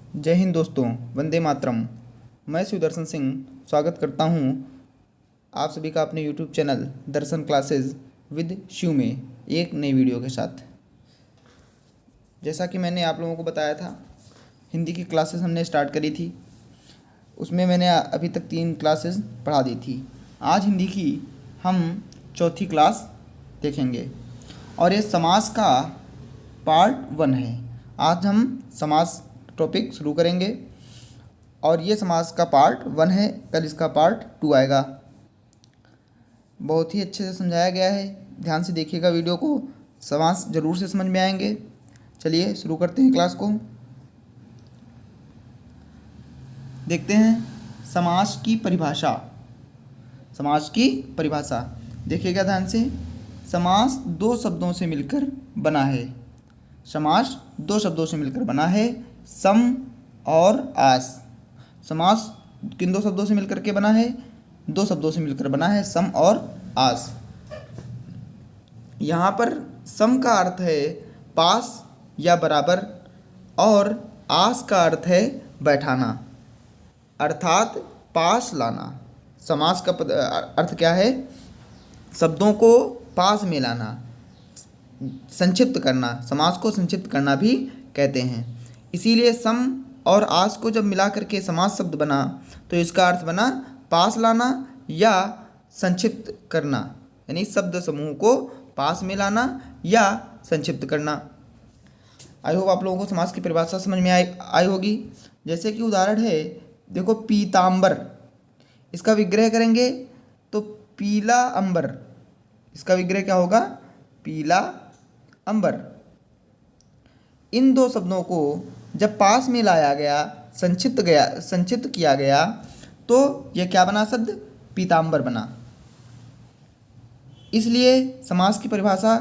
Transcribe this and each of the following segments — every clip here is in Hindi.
जय हिंद दोस्तों, वंदे मातरम। मैं सुदर्शन सिंह स्वागत करता हूं आप सभी का अपने YouTube channel Darshan classes with Shiv में एक नई वीडियो के साथ। जैसा कि मैंने आप लोगों को बताया था, हिंदी की क्लासेस हमने स्टार्ट करी थी। उसमें मैंने अभी तक 3 क्लासेस पढ़ा दी थी। आज हिंदी की हम चौथी क्लास देखेंगे और ये समास का पार्ट 1 है। आज हम समास टॉपिक शुरू करेंगे और ये समास का पार्ट 1 है, कल इसका पार्ट 2 आएगा। बहुत ही अच्छे से समझाया गया है, ध्यान से देखिएगा वीडियो को, समास ज़रूर से समझ में आएंगे। चलिए शुरू करते हैं क्लास को। देखते हैं समास की परिभाषा। समास की परिभाषा देखिएगा ध्यान से। समास 2 शब्दों से मिलकर बना है। समास 2 शब्दों से मिलकर बना है, सम और आस। समास किन 2 शब्दों से मिलकर के बना है? 2 शब्दों से मिलकर बना है, सम और आस। यहाँ पर सम का अर्थ है पास या बराबर और आस का अर्थ है बैठाना, अर्थात पास लाना। समास का अर्थ क्या है? शब्दों को पास में लाना, संक्षिप्त करना। समास को संक्षिप्त करना भी कहते हैं। इसीलिए सम और आस को जब मिला करके समास शब्द बना तो इसका अर्थ बना पास लाना या संक्षिप्त करना, यानी शब्द समूह को पास में लाना या संक्षिप्त करना। आई होप आप लोगों को समास की परिभाषा समझ में आई होगी। जैसे कि उदाहरण है, देखो पीतांबर, इसका विग्रह करेंगे तो पीला अंबर। इसका विग्रह क्या होगा? पीला अंबर। इन 2 शब्दों को जब पास में लाया गया, संक्षिप्त किया गया तो यह क्या बना शब्द? पीतांबर बना। इसलिए समास की परिभाषा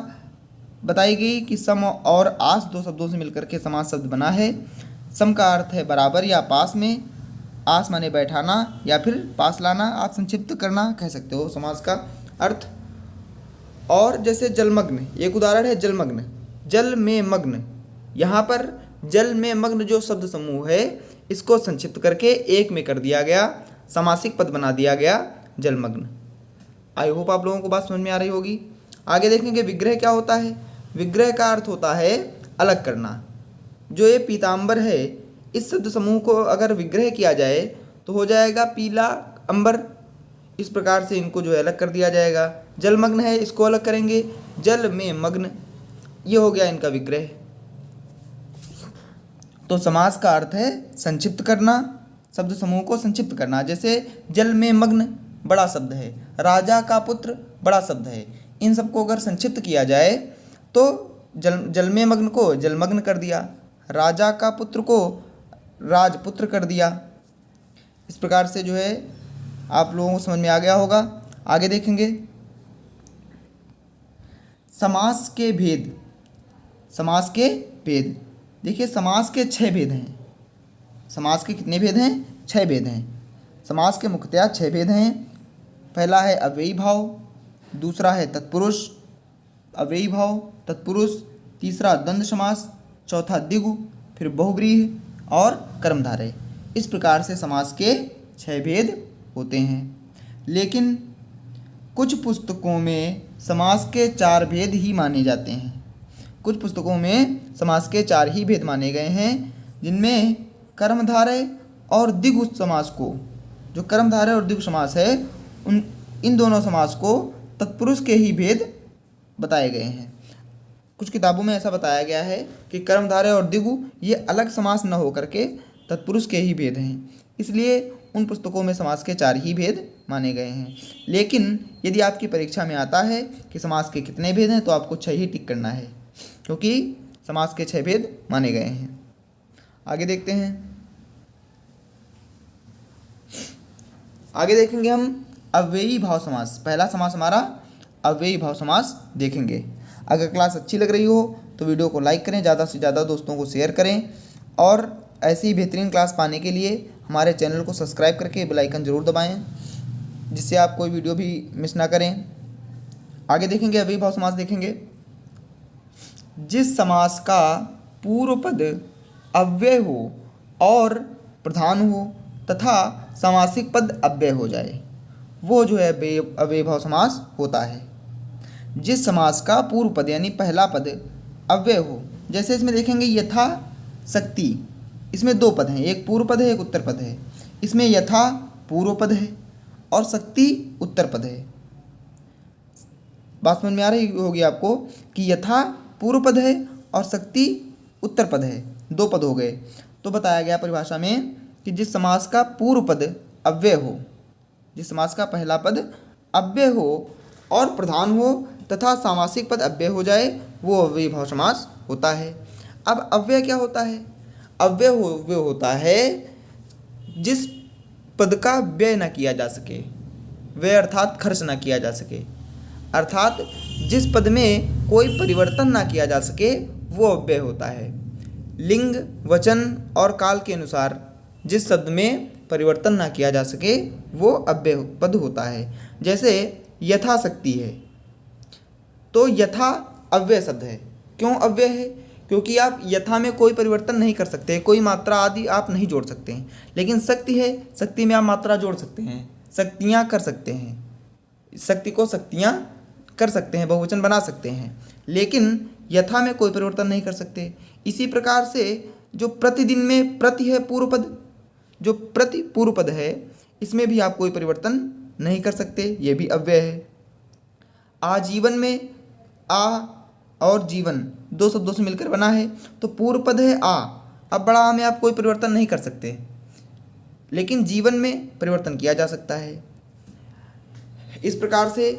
बताई गई कि सम और आस 2 शब्दों से मिलकर के समास शब्द बना है। सम का अर्थ है बराबर या पास में, आस माने बैठाना या फिर पास लाना, आप संक्षिप्त करना कह सकते हो समास का अर्थ। और जैसे जलमग्न, एक उदाहरण है जलमग्न, जल में मग्न। यहाँ पर जल में मग्न जो शब्द समूह है, इसको संक्षिप्त करके एक में कर दिया गया, समासिक पद बना दिया गया जलमग्न। आई होप आप लोगों को बात समझ में आ रही होगी। आगे देखेंगे विग्रह क्या होता है। विग्रह का अर्थ होता है अलग करना। जो ये पीतांबर है, इस शब्द समूह को अगर विग्रह किया जाए तो हो जाएगा पीला अंबर। इस प्रकार से इनको जो है अलग कर दिया जाएगा। जलमग्न है, इसको अलग करेंगे जल में मग्न। ये हो गया इनका विग्रह। तो समास का अर्थ है संक्षिप्त करना, शब्द समूह को संक्षिप्त करना। जैसे जल में मग्न बड़ा शब्द है, राजा का पुत्र बड़ा शब्द है। इन सबको अगर संक्षिप्त किया जाए तो जल में मग्न को जलमग्न कर दिया, राजा का पुत्र को राजपुत्र कर दिया। इस प्रकार से जो है आप लोगों को समझ में आ गया होगा। आगे देखेंगे समास के भेद। समास के भेद देखिए, समास के 6 भेद हैं। समास के कितने भेद हैं? 6 भेद हैं। समास के मुख्यतः 6 भेद हैं। पहला है अव्ययी भाव, दूसरा है तत्पुरुष, अव्ययी भाव, तत्पुरुष, तीसरा द्वंद्व समास, चौथा द्विगु, फिर बहुव्रीहि और कर्मधारय। इस प्रकार से समास के 6 भेद होते हैं। लेकिन कुछ पुस्तकों में समास के 4 भेद ही माने जाते हैं। कुछ पुस्तकों में समास के 4 ही भेद माने गए हैं, जिनमें कर्मधारय और द्विगु समास को, जो कर्मधारय और द्विगु समास है, इन दोनों समास को तत्पुरुष के ही भेद बताए गए हैं। कुछ किताबों में ऐसा बताया गया है कि कर्मधारय और द्विगु ये अलग समास न होकर के तत्पुरुष के ही भेद हैं, इसलिए उन पुस्तकों में समास के 4 ही भेद माने गए हैं। लेकिन यदि आपकी परीक्षा में आता है कि समास के कितने भेद हैं, तो आपको 6 ही टिक करना है, क्योंकि समास के 6 भेद माने गए हैं। आगे देखते हैं। आगे देखेंगे हम अव्ययी भाव समास। पहला समास हमारा अव्ययी भाव समास देखेंगे। अगर क्लास अच्छी लग रही हो तो वीडियो को लाइक करें, ज़्यादा से ज़्यादा दोस्तों को शेयर करें और ऐसी बेहतरीन क्लास पाने के लिए हमारे चैनल को सब्सक्राइब करके बेल आइकन ज़रूर दबाएं, जिससे आप कोई वीडियो भी मिस ना करें। आगे देखेंगे अव्ययी भाव समास देखेंगे। जिस समास का पूर्व पद अव्यय हो और प्रधान हो तथा सामासिक पद अव्यय हो जाए, वो जो है अव्ययभाव समास होता है। जिस समास का पूर्व पद यानी पहला पद अव्यय हो, जैसे इसमें देखेंगे यथा शक्ति, इसमें दो पद हैं, एक पूर्व पद है एक उत्तर पद है। इसमें यथा पूर्व पद है और शक्ति उत्तर पद है। बात समझ में आ रही होगी आपको कि यथा पूर्व पद है और शक्ति उत्तर पद है, दो पद हो गए। तो बताया गया परिभाषा में कि जिस समास का पूर्व पद अव्यय हो, जिस समास का पहला पद अव्यय हो और प्रधान हो तथा सामासिक पद अव्यय हो जाए, वो अव्ययभाव समास होता है। अब अव्यय क्या होता है? अव्यय होता है जिस पद का व्यय न किया जा सके, व्यय अर्थात खर्च न किया जा सके, अर्थात जिस पद में कोई परिवर्तन ना किया जा सके वो अव्यय होता है। लिंग वचन और काल के अनुसार जिस शब्द में परिवर्तन ना किया जा सके वो अव्यय पद होता है। जैसे यथाशक्ति है, तो यथा अव्यय शब्द है। क्यों अव्यय है? क्योंकि आप यथा में कोई परिवर्तन नहीं कर सकते, कोई मात्रा आदि आप नहीं जोड़ सकते हैं। लेकिन शक्ति है, शक्ति में आप मात्रा जोड़ सकते हैं, शक्तियाँ कर सकते हैं, शक्ति को शक्तियाँ कर सकते हैं, बहुवचन बना सकते हैं, लेकिन यथा में कोई परिवर्तन नहीं कर सकते। इसी प्रकार से जो प्रतिदिन में प्रति है पूर्व पद, जो प्रति पूर्व पद है, इसमें भी आप कोई परिवर्तन नहीं कर सकते, ये भी अव्यय है। आजीवन में आ और जीवन दो शब्दों से मिलकर बना है, तो पूर्व पद है आ, अब बड़ा आ में आप कोई परिवर्तन नहीं कर सकते, लेकिन जीवन में परिवर्तन किया जा सकता है। इस प्रकार से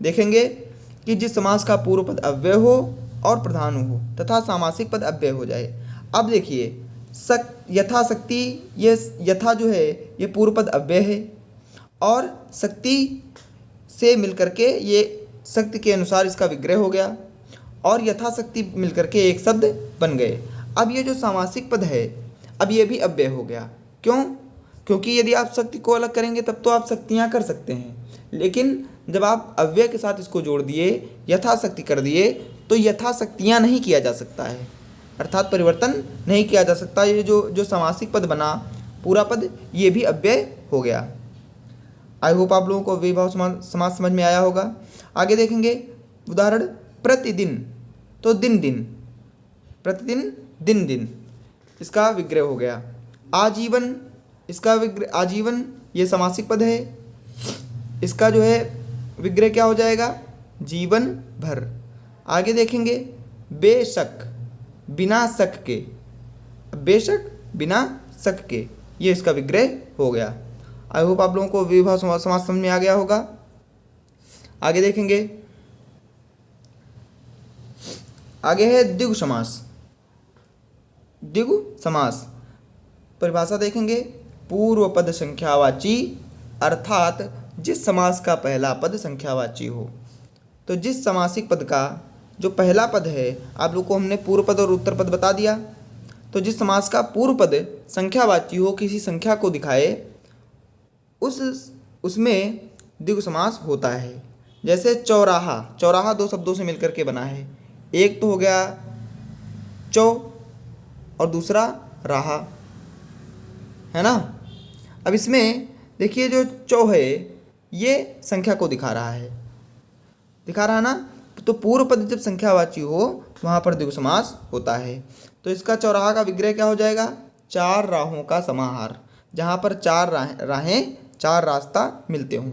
देखेंगे कि जिस समास का पूर्व पद अव्यय हो और प्रधान हो तथा सामासिक पद अव्यय हो जाए। अब देखिए यथाशक्ति, ये यथा जो है ये पूर्व पद अव्यय है और शक्ति से मिलकर के ये शक्ति के अनुसार इसका विग्रह हो गया और यथाशक्ति मिलकर के एक शब्द बन गए। अब ये जो सामासिक पद है अब ये भी अव्यय हो गया। क्यों? क्योंकि यदि आप शक्ति को अलग करेंगे तब तो आप शक्तियाँ कर सकते हैं, लेकिन जब आप अव्यय के साथ इसको जोड़ दिए, यथाशक्ति कर दिए, तो यथाशक्तियाँ नहीं किया जा सकता है, अर्थात परिवर्तन नहीं किया जा सकता। ये जो सामासिक पद बना पूरा पद, ये भी अव्यय हो गया। आई होप आप लोगों को अव्ययभाव समास समझ में आया होगा। आगे देखेंगे उदाहरण प्रतिदिन, तो दिन दिन, प्रतिदिन दिन दिन, इसका विग्रह हो गया। आजीवन, इसका विग्रह, आजीवन ये समासिक पद है, इसका जो है विग्रह क्या हो जाएगा? जीवन भर। आगे देखेंगे बेशक, बिना शक के, बेशक बिना शक के, ये इसका विग्रह हो गया। आई होप आप लोगों को अव्ययभाव समास समझ में आ गया होगा। आगे देखेंगे, आगे है द्विगु समास। द्विगु समास परिभाषा देखेंगे, पूर्व पद संख्यावाची अर्थात जिस समास का पहला पद संख्यावाची हो। तो जिस समासिक पद का जो पहला पद है, आप लोग को हमने पूर्व पद और उत्तर पद बता दिया, तो जिस समास का पूर्व पद संख्यावाची हो, किसी संख्या को दिखाए, उसमें द्विगु समास होता है। जैसे चौराहा, चौराहा दो शब्दों से मिलकर के बना है, एक तो हो गया चौ और दूसरा राहा, है ना। अब इसमें देखिए जो चौ है ये संख्या को दिखा रहा है, ना, तो पूर्व पद जब संख्यावाची हो वहाँ पर द्विगु समास होता है। तो इसका चौराहा का विग्रह क्या हो जाएगा? चार राहों का समाहार, जहाँ पर चार राहें, चार रास्ता मिलते हों।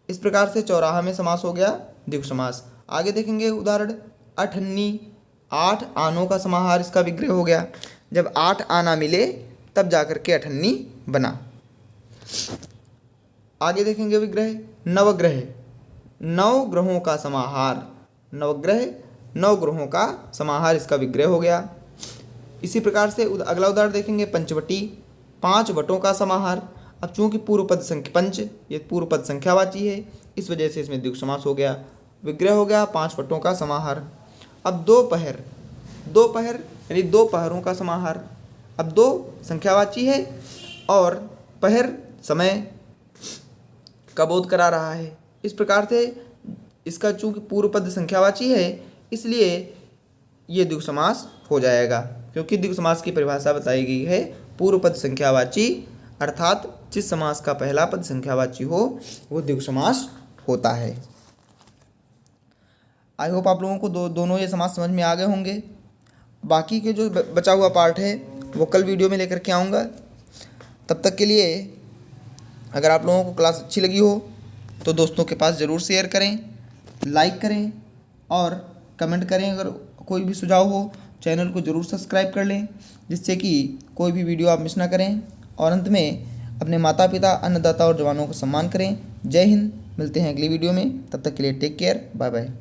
इस प्रकार से चौराहा में समास हो गया द्विगु समास। आगे देखेंगे उदाहरण अठन्नी, आठ आनों का समाहार, इसका विग्रह हो गया। जब आठ आना मिले तब जाकर के अठन्नी बना। आगे देखेंगे विग्रह नवग्रह, नौ ग्रहों का समाहार, नवग्रह नौ ग्रहों का समाहार, इसका विग्रह हो गया। इसी प्रकार से अगला उदाहरण देखेंगे पंचवटी, पांच वटों का समाहार। अब चूंकि पूर्व पद पंच, ये पूर्व पद संख्यावाची है, इस वजह से इसमें द्विगु समास हो गया, विग्रह हो गया पांच वटों का समाहार। अब दोपहर, दोपहर यानी दो पहरों का समाहार। अब दो संख्यावाची है और पहर समय का बोध करा रहा है। इस प्रकार से इसका चूंकि पूर्व पद संख्यावाची है इसलिए ये द्विगु समास हो जाएगा, क्योंकि द्विगु समास की परिभाषा बताई गई है पूर्व पद संख्यावाची, अर्थात जिस समास का पहला पद संख्यावाची हो वो द्विगु समास होता है। आई होप आप लोगों को दोनों ये समास समझ में आ गए होंगे। बाकी के जो बचा हुआ पार्ट है वो कल वीडियो में लेकर के आऊँगा। तब तक के लिए अगर आप लोगों को क्लास अच्छी लगी हो तो दोस्तों के पास ज़रूर शेयर करें, लाइक करें और कमेंट करें। अगर कोई भी सुझाव हो चैनल को ज़रूर सब्सक्राइब कर लें, जिससे कि कोई भी वीडियो आप मिस ना करें। और अंत में अपने माता पिता, अन्नदाता और जवानों का सम्मान करें। जय हिंद। मिलते हैं अगली वीडियो में, तब तक के लिए टेक केयर, बाय बाय।